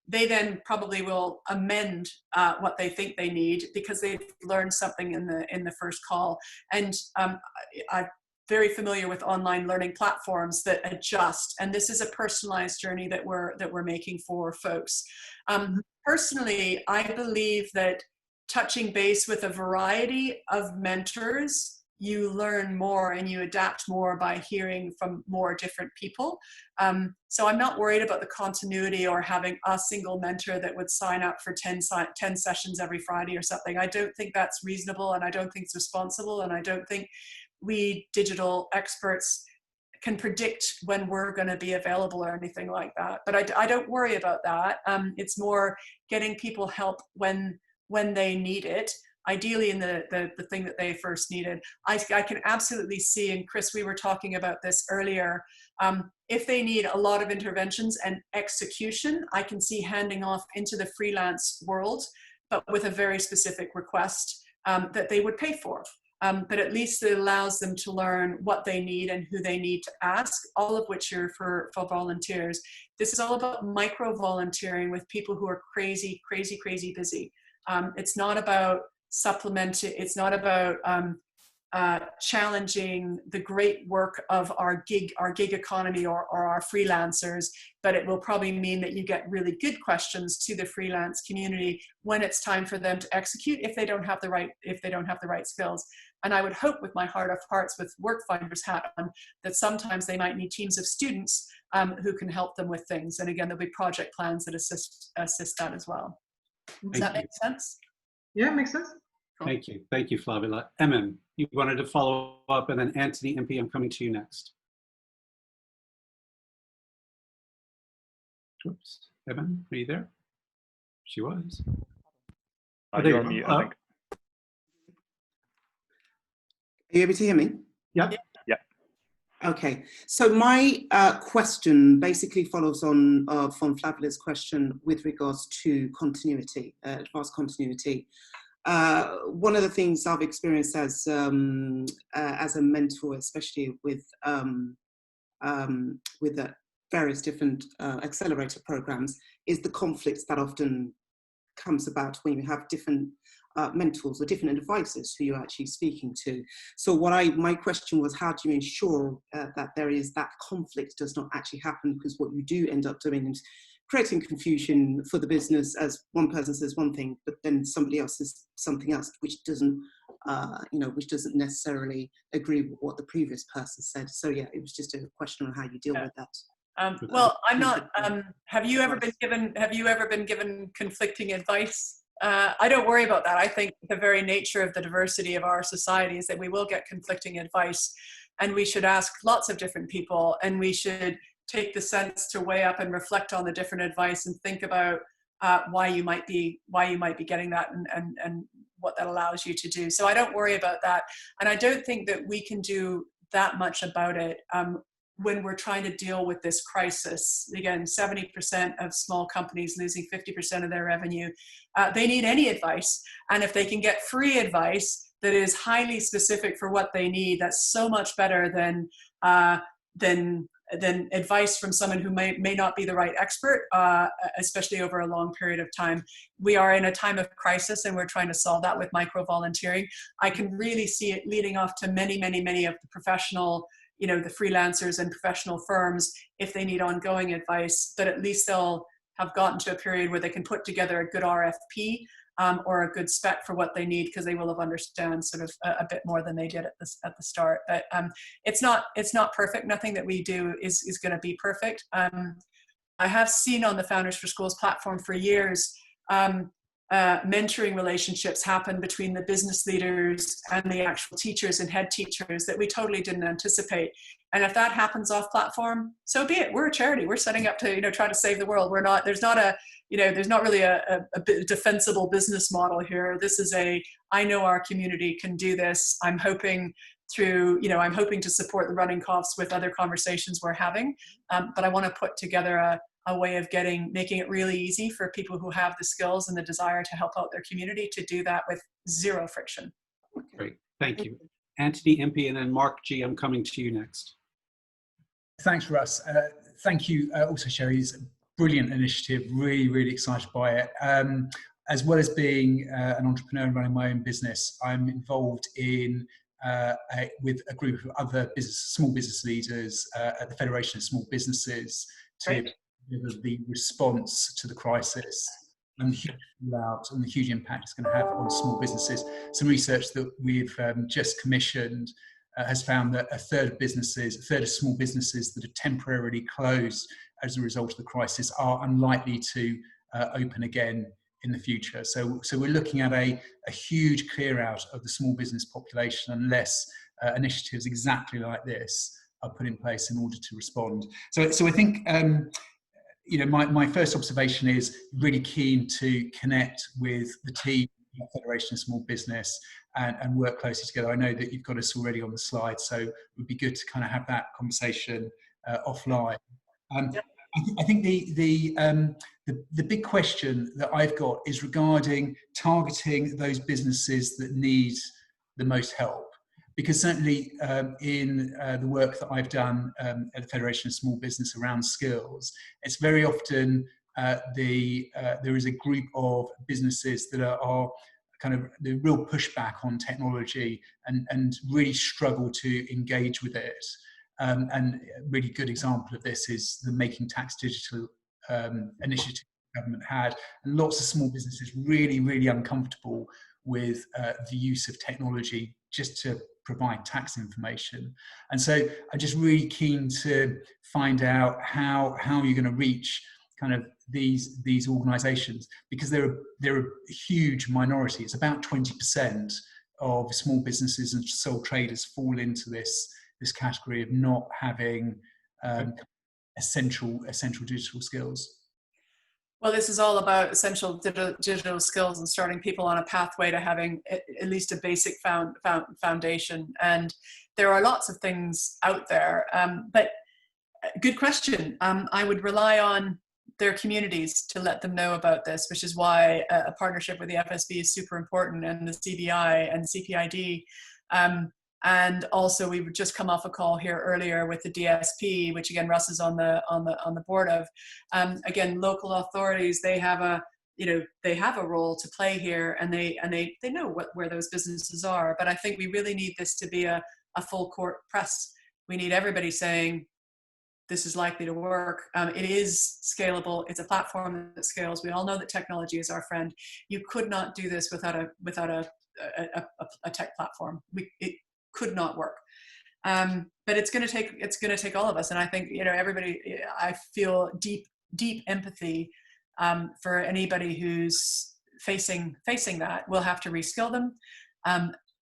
They then probably will amend what they think they need because they've learned something in the first call. And I'm very familiar with online learning platforms that adjust, and this is a personalized journey that we're making for folks. Personally, I believe that touching base with a variety of mentors, you learn more and you adapt more by hearing from more different people. So I'm not worried about the continuity or having a single mentor that would sign up for 10 sessions every Friday or something. I don't think that's reasonable, and I don't think it's responsible, and I don't think we digital experts can predict when we're going to be available or anything like that. But I don't worry about that. It's more getting people help when they need it, ideally in the thing that they first needed. I can absolutely see, and Chris, we were talking about this earlier, if they need a lot of interventions and execution, I can see handing off into the freelance world, but with a very specific request that they would pay for. But at least it allows them to learn what they need and who they need to ask, all of which are for volunteers. This is all about micro-volunteering with people who are crazy, crazy, crazy busy. It's not about supplementing, it's not about challenging the great work of our gig economy or our freelancers, but it will probably mean that you get really good questions to the freelance community when it's time for them to execute if they don't have the right skills. And I would hope, with my heart of hearts, with Workfinder's hat on, that sometimes they might need teams of students who can help them with things. And again, there'll be project plans that assist that as well. Does that make sense? Yeah, makes sense. Cool. Thank you, Flavia. Emin, you wanted to follow up, and then Anthony MP, I'm coming to you next. Oops, Emin, are you there? She was. You're on mute, I think. Are you able to hear me? Yep. Yeah. Okay, so my question basically follows on from Flavia's question with regards to continuity, advanced continuity. One of the things I've experienced as a mentor, especially with the various different accelerator programs, is the conflicts that often comes about when you have different mentors or different advisors who you're actually speaking to. So my question was, how do you ensure that that conflict does not actually happen? Because what you do end up doing is creating confusion for the business, as one person says one thing, but then somebody else says something else, which doesn't necessarily agree with what the previous person said. So yeah, it was just a question on how you deal with that. Well, I'm not. Have you ever been given conflicting advice? I don't worry about that. I think the very nature of the diversity of our society is that we will get conflicting advice, and we should ask lots of different people, and we should take the sense to weigh up and reflect on the different advice and think about why you might be getting that and what that allows you to do. So I don't worry about that, and I don't think that we can do that much about it. When we're trying to deal with this crisis, again, 70% of small companies losing 50% of their revenue, they need any advice. And if they can get free advice that is highly specific for what they need, that's so much better than advice from someone who may not be the right expert, especially over a long period of time. We are in a time of crisis, and we're trying to solve that with micro-volunteering. I can really see it leading off to many, many, many of the professional, the freelancers and professional firms, if they need ongoing advice, but at least they'll have gotten to a period where they can put together a good RFP or a good spec for what they need, because they will have understand sort of a bit more than they did at the start. But it's not perfect. Nothing that we do is going to be perfect. I have seen on the Founders for Schools platform for years mentoring relationships happen between the business leaders and the actual teachers and head teachers that we totally didn't anticipate. And if that happens off platform, so be it. We're a charity. We're setting up to, try to save the world. There's not really a defensible business model here. This is I know our community can do this. I'm hoping to support the running coughs with other conversations we're having. But I want to put together a way of making it really easy for people who have the skills and the desire to help out their community to do that with zero friction. Great, thank you. Anthony Impey, and then Mark G, I'm coming to you next. Thanks, Russ. Thank you also, Sherry. It's a brilliant initiative, really, really excited by it. As well as being an entrepreneur and running my own business, I'm involved in with a group of other small business leaders at the Federation of Small Businesses to deliver the response to the crisis and the huge fallout and the huge impact it's going to have on small businesses. Some research that we've just commissioned has found that a third of small businesses that are temporarily closed as a result of the crisis are unlikely to open again in the future. So we're looking at a huge clear out of the small business population unless initiatives exactly like this are put in place in order to respond. So I think my first observation is really keen to connect with the team at the Federation of Small Business and work closely together. I know that you've got us already on the slide, so it would be good to kind of have that conversation offline. I think the big question that I've got is regarding targeting those businesses that need the most help. Because certainly in the work that I've done at the Federation of Small Business around skills, it's very often there is a group of businesses that are kind of the real pushback on technology and really struggle to engage with it. And a really good example of this is the Making Tax Digital initiative the government had. And lots of small businesses really, really uncomfortable with the use of technology just to provide tax information. And so I'm just really keen to find out how you're going to reach kind of these organizations, because they're a huge minority. It's about 20% of small businesses and sole traders fall into this category of not having essential digital skills. Well, this is all about essential digital skills and starting people on a pathway to having at least a basic foundation. And there are lots of things out there, but good question. I would rely on their communities to let them know about this, which is why a partnership with the FSB is super important, and the CBI and CPID. And also, we would just come off a call here earlier with the DSP, which again Russ is on the board of. Again, local authorities, they have a role to play here, and they know where those businesses are. But I think we really need this to be a full court press. We need everybody saying this is likely to work. It is scalable. It's a platform that scales. We all know that technology is our friend. You could not do this without a tech platform. It could not work. But it's going to take all of us. And I think, everybody, I feel deep empathy for anybody who's facing that. We'll have to reskill them.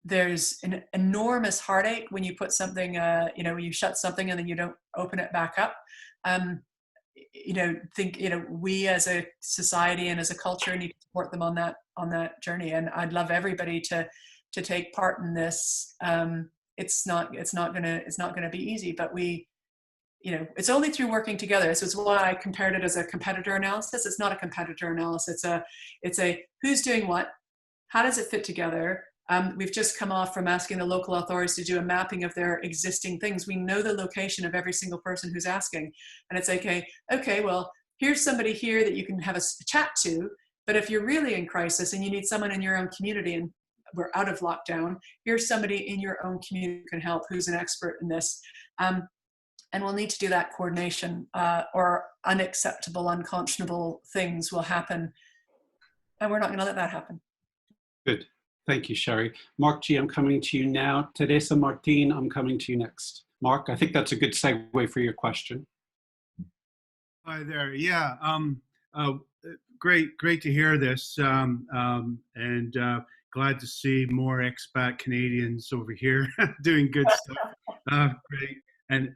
There's an enormous heartache when you put something, when you shut something and then you don't open it back up. We as a society and as a culture need to support them on that journey. And I'd love everybody to take part in this. It's not going to be easy, but it's only through working together. So it's why I compared it as a competitor analysis. It's not a competitor analysis. It's a who's doing what, how does it fit together? We've just come off from asking the local authorities to do a mapping of their existing things. We know the location of every single person who's asking. And it's okay, well, here's somebody here that you can have a chat to. But if you're really in crisis and you need someone in your own community and we're out of lockdown, here's somebody in your own community who can help, who's an expert in this. And we'll need to do that coordination, or unacceptable, unconscionable things will happen and we're not going to let that happen. Good. Thank you, Sherry. Mark G, I'm coming to you now. Teresa Martin, I'm coming to you next. Mark, I think that's a good segue for your question. Hi there. Yeah, great to hear this, and glad to see more expat Canadians over here doing good stuff. Great, and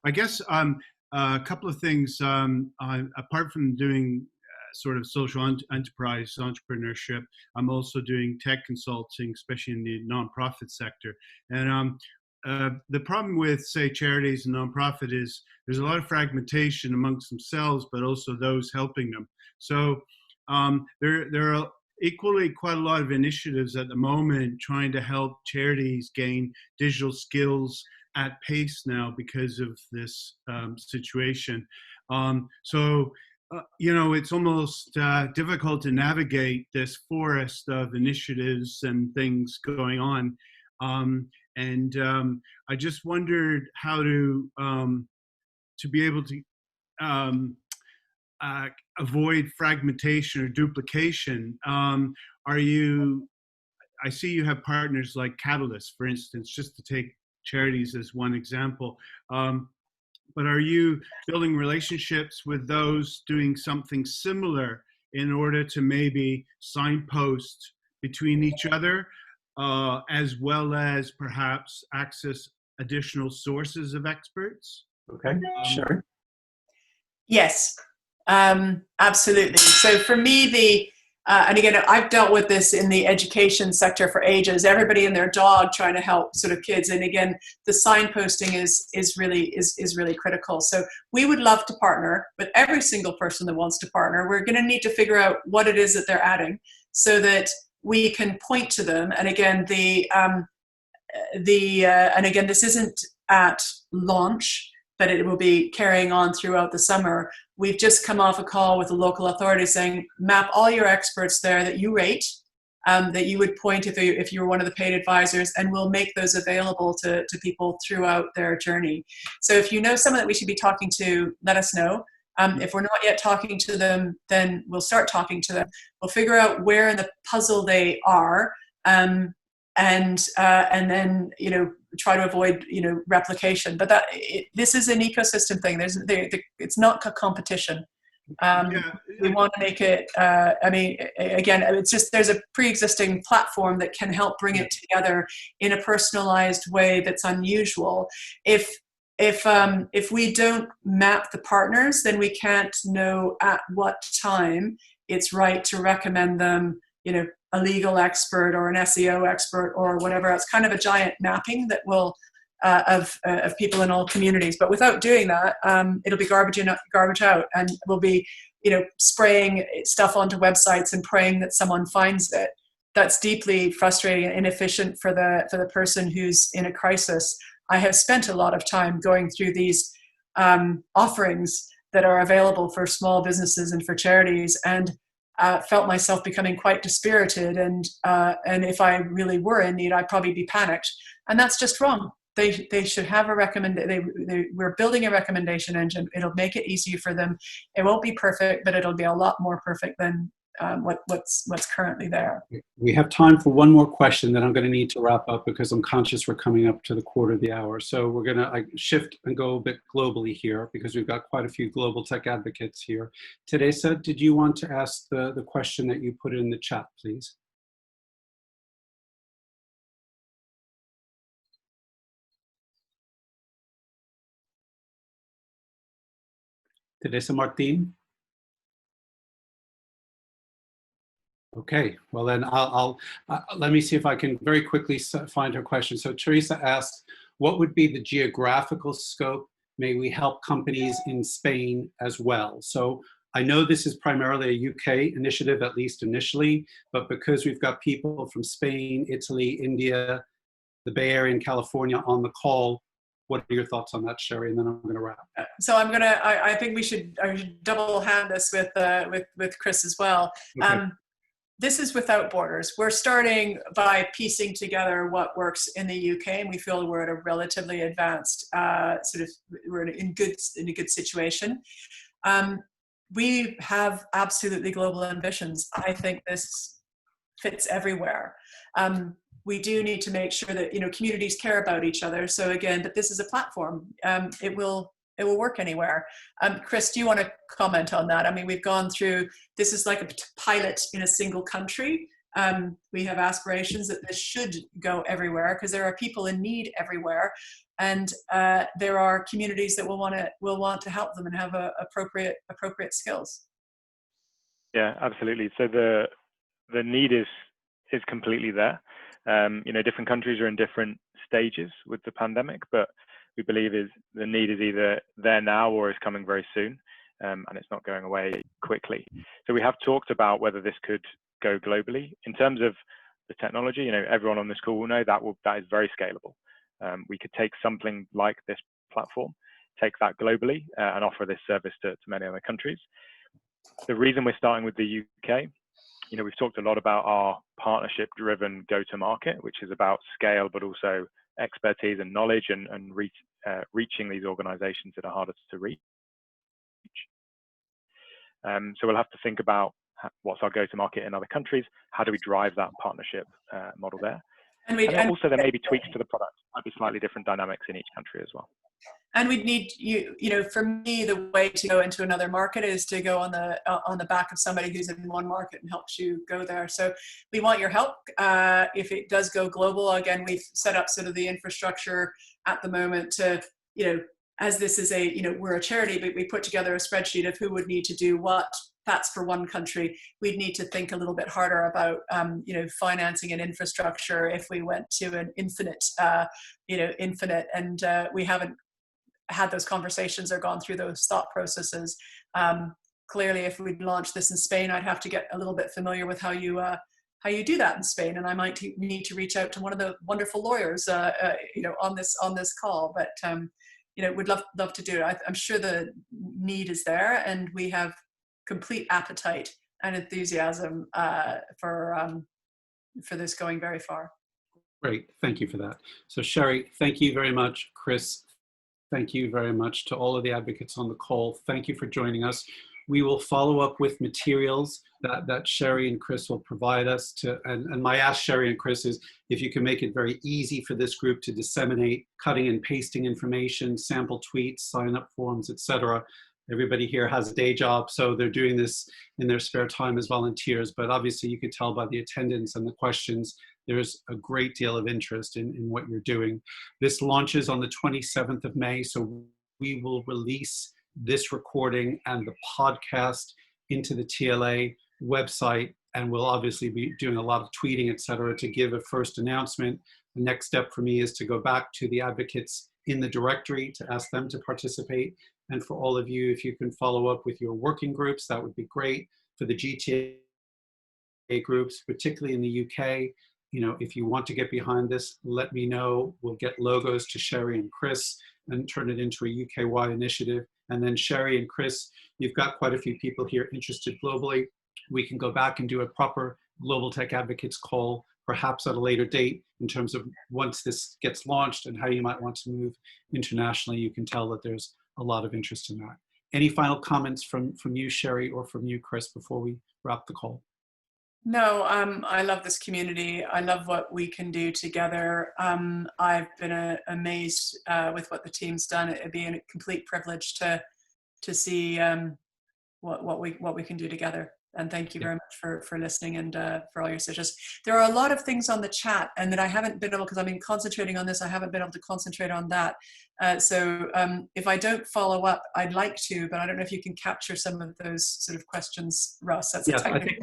I guess a couple of things. Apart from doing sort of social enterprise entrepreneurship, I'm also doing tech consulting, especially in the nonprofit sector. And the problem with, say, charities and nonprofit is there's a lot of fragmentation amongst themselves, but also those helping them. So there are equally quite a lot of initiatives at the moment trying to help charities gain digital skills at pace now because of this situation. You know, it's almost difficult to navigate this forest of initiatives and things going on. I just wondered how to be able to avoid fragmentation or duplication. I see you have partners like Catalyst, for instance, just to take charities as one example. But are you building relationships with those doing something similar in order to maybe signpost between each other, as well as perhaps access additional sources of experts? Okay, Sherry. Yes, absolutely. So for me, and again, I've dealt with this in the education sector for ages, everybody and their dog trying to help sort of kids. And again, the signposting is really critical. So we would love to partner with every single person that wants to partner. We're going to need to figure out what it is that they're adding so that we can point to them. And again, and again, this isn't at launch, but it will be carrying on throughout the summer. We've just come off a call with a local authority saying, map all your experts there that you rate, that you would point if you were one of the paid advisors, and we'll make those available to people throughout their journey. So if you know someone that we should be talking to, let us know. If we're not yet talking to them, then we'll start talking to them. We'll figure out where in the puzzle they are, and then, you know, try to avoid, you know, replication. But this is an ecosystem thing. It's not a competition. We want to make it, I mean, again, it's just, there's a pre-existing platform that can help bring it together in a personalized way that's unusual. If we don't map the partners, then we can't know at what time it's right to recommend them, you know, a legal expert or an SEO expert or whatever. It's kind of a giant mapping that will of people in all communities. But without doing that, it'll be garbage in, garbage out, and we'll be, you know, spraying stuff onto websites and praying that someone finds it. That's deeply frustrating and inefficient for the person who's in a crisis. I have spent a lot of time going through these offerings that are available for small businesses and for charities, and felt myself becoming quite dispirited. And if I really were in need, I'd probably be panicked. And that's just wrong. They should have a we're building a recommendation engine. It'll make it easier for them. It won't be perfect, but it'll be a lot more perfect than what's currently there. We have time for one more question, then I'm going to need to wrap up because I'm conscious we're coming up to the quarter of the hour. So we're going to shift and go a bit globally here because we've got quite a few global tech advocates here. Teresa, did you want to ask the question that you put in the chat, please? Teresa Martin? Okay, well then I'll let me see if I can very quickly find her question. So Teresa asked, what would be the geographical scope? May we help companies in Spain as well? So I know this is primarily a UK initiative, at least initially, but because we've got people from Spain, Italy, India, the Bay Area and California on the call, what are your thoughts on that, Sherry? And then I'm going to wrap. So I think I should double hand this with Chris as well. Okay. This is without borders. We're starting by piecing together what works in the UK, and we feel we're at a relatively advanced we're in a good situation. we have absolutely global ambitions. I think this fits everywhere. We do need to make sure that, you know, communities care about each other. So again, but this is a platform. It will work anywhere. Chris, do you want to comment on that? I mean, we've gone through, this is like a pilot in a single country. We have aspirations that this should go everywhere because there are people in need everywhere. And there are communities that will want to help them and have appropriate skills. Yeah, absolutely. So the need is completely there. You know, different countries are in different stages with the pandemic, but we believe the need is either there now or is coming very soon, and it's not going away quickly. So we have talked about whether this could go globally. In terms of the technology, you know, everyone on this call will know that is very scalable. We could take something like this platform, take that globally, and offer this service to many other countries. The reason we're starting with the UK, you know, we've talked a lot about our partnership-driven go-to-market, which is about scale, but also expertise and knowledge and reaching these organizations that are hardest to reach. So we'll have to think about what's our go-to-market in other countries, how do we drive that partnership model there? And also there may be tweaks to the product, might be slightly different dynamics in each country as well. And we'd need you know, for me, the way to go into another market is to go on the back of somebody who's in one market and helps you go there. So we want your help. If it does go global, again, we've set up sort of the infrastructure at the moment to, you know, as this is a, you know, we're a charity, but we put together a spreadsheet of who would need to do what. That's for one country. We'd need to think a little bit harder about, you know, financing and infrastructure if we went to an infinite, and we haven't had those conversations or gone through those thought processes. Clearly, if we'd launched this in Spain, I'd have to get a little bit familiar with how you do that in Spain, and I might need to reach out to one of the wonderful lawyers, you know, on this call. But you know, we'd love to do it. I'm sure the need is there, and we have complete appetite and enthusiasm for this going very far. Great, thank you for that. So Sherry, thank you very much. Chris, thank you very much. To all of the advocates on the call, thank you for joining us. We will follow up with materials that Sherry and Chris will provide us to, and my ask Sherry and Chris is if you can make it very easy for this group to disseminate cutting and pasting information, sample tweets, sign up forms, etc. Everybody here has a day job, so they're doing this in their spare time as volunteers, but obviously you could tell by the attendance and the questions, there's a great deal of interest in what you're doing. This launches on the 27th of May, so we will release this recording and the podcast into the TLA website, and we'll obviously be doing a lot of tweeting, etc., to give a first announcement. The next step for me is to go back to the advocates in the directory to ask them to participate. And for all of you, if you can follow up with your working groups, that would be great. For the GTA groups, particularly in the UK, you know, if you want to get behind this, let me know. We'll get logos to Sherry and Chris and turn it into a UK-wide initiative. And then Sherry and Chris, you've got quite a few people here interested globally. We can go back and do a proper Global Tech Advocates call, perhaps at a later date, in terms of once this gets launched and how you might want to move internationally. You can tell that there's a lot of interest in that. Any final comments from you, Sherry, or from you, Chris, before we wrap the call? No, I love this community. I love what we can do together. I've been amazed with what the team's done. It'd be a complete privilege to see what we can do together. And thank you very much for listening and for all your suggestions. There are a lot of things on the chat and that I haven't been able, because I've been concentrating on this, I haven't been able to concentrate on that. So if I don't follow up, I'd like to, but I don't know if you can capture some of those sort of questions, Russ. That's yes, I think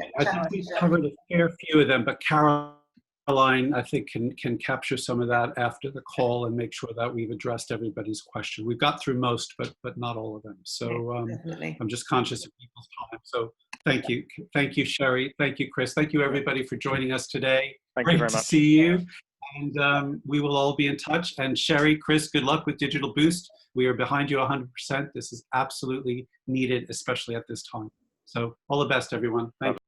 we've covered a fair few of them, but Caroline, I think, can capture some of that after the call and make sure that we've addressed everybody's question. We've got through most, but not all of them. So I'm just conscious of people's time. So thank you, Sherry. Thank you, Chris. Thank you, everybody, for joining us today. Thank you very much. Great to see you. And we will all be in touch. And Sherry, Chris, good luck with Digital Boost. We are behind you 100%. This is absolutely needed, especially at this time. So all the best, everyone. Thank you.